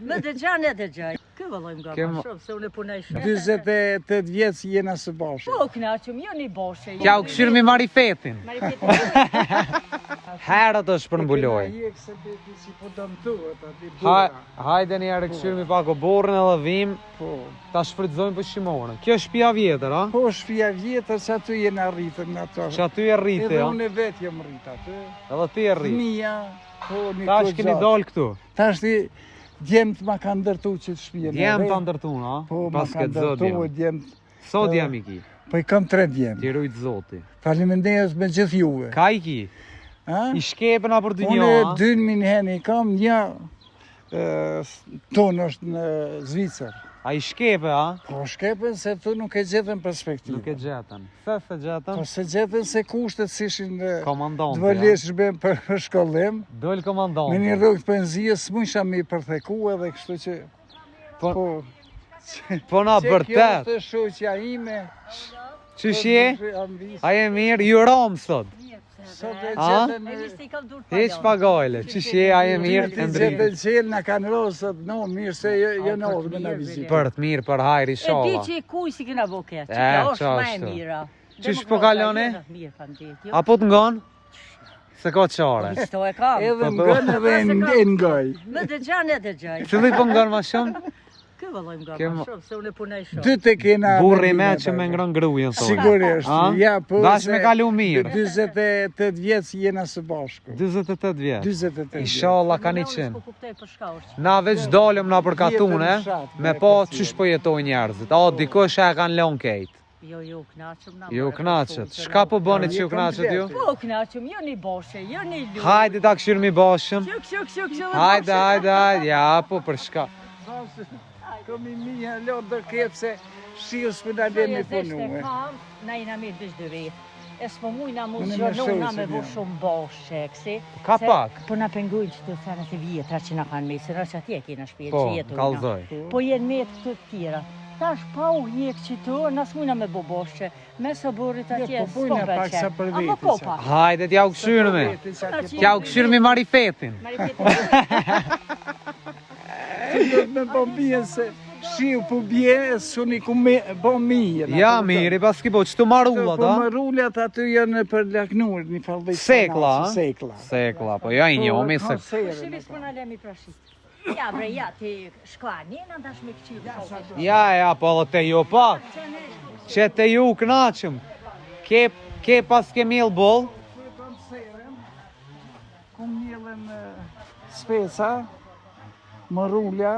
Më dëgjan e dëgjoj. Kë vëllojmë nga ma shumë, se unë e punaj shumë. 48 vjeç jena së bashkë. Po, knaqëm, jo një boshe. Kja u këshirë mi marifetin. Herët është për mbuloj. Hajde një herë këshirë mi pak o borën edhe vim, ta shfridzojmë për shimorën. Kjo është shtëpia vjetër, a? Po, shtëpia vjetër që aty jena rritën në ato. Që aty e rritë, Edhe ja? unë e vetë jem rritë aty. Edhe ti e rritë. Mija, po, një Ta është keni dalë këtu. Ta është djemt ma ka ndërtu që të shpijen. Djemë të ndërtun, a? Po, ma ka ndërtu, djemt. Sot jam i ki? Po, i kam 3 djemë. Ti rujtë zoti. Faleminderit me gjithë juve. Ka i ki? I shkepen a për dy një, Unë a? 2000 heni kam, një tonë është në Zvicër. A i shkepe, a? Po shkepen se tu nuk e gjetën perspektivë. Nuk e gjetën. Se gjetën? Po se gjetën se kushtet si ishin Komandante, dëvëleshme për shkollim. Dojlë komandante. Me një rrugë të penzijës s'mujsha mi përtheku edhe kështu që... Po na bërtet. Kjo është shoqja ime. Qysh je? A je mirë? Ju ram sot. Sot e gjetën... Heq pagajle. Qysh je? A je mirë? Gjetën qelë në kanë rosët, no, mirë se jënë orë me në vizitë. Për të mirë, për hajri, E di shala. që i kuj si kena bo këtë, që kjo është ma e mira. Qysh po kalone? Mirë, kam ditë. Apo të ngon? Se ka qare. Kështu e kam. Edhe më gënë edhe e ngoj. Më dëgjan e dëgjoj. Cili po ngon ma shumë? Kë vëllojmë nga ma shumë, se unë e punaj shumë. Dy të kena... Burri me që me ngrën grujen, thonë. Sigurisht, ja, po... Dash me kalu mirë. 48 vjeç jena së bashku. 28 vjetë. 28 vjeç. Inshallah ka një qenë. Po kuptoj për shka është. Na veç dalëm na për katune, me pa qysh po jetoj njerëzit. A, dikush e kanë lon kejt. Jo, knaqëm na. Jo knaqët. Shka po bëni që ju knaqët ju? Po, knaqëm, jo një boshe, jo një lu. Hajde ta këshirë mi bashëm. Kështu. Hajde, ja, po për shka. Kom i mija lorë dhe ketë se shius për në dhe me punu. Na i në mirë dështë dhe vetë. E s'po mujna mu zhjonë na me vo shumë boshe, kësi. Ka pak. Po na pengujnë që të thanët e vjetra që na kanë me, se në që atje kena shpjetë Po, që jetu. kalzoj. Po jenë me të të tjera. Tash pa u hjek që të, nas mujna me bo boshe. Me së borit atje s'ko përqenë. Ama ko pak. Hajde t'ja u këshyrë me. T'ja u këshyrë mi marifetin. Me bombien se shiu po bje, suni ku me bombien. Ja, miri, pas ki po, qëtu marullat, Po a? marullat aty janë për laknur, një falvej Sekla, a? Sekla. Sekla, po ja i njomi se... Shivis për në lemi prashit. Ja bre, ja, ti shklani, në ndash me këqirë. Ja, po edhe te ju pak. Që te ju knaqëm. Ke pas ke mjell bol? Ku mjellën speca, marulja,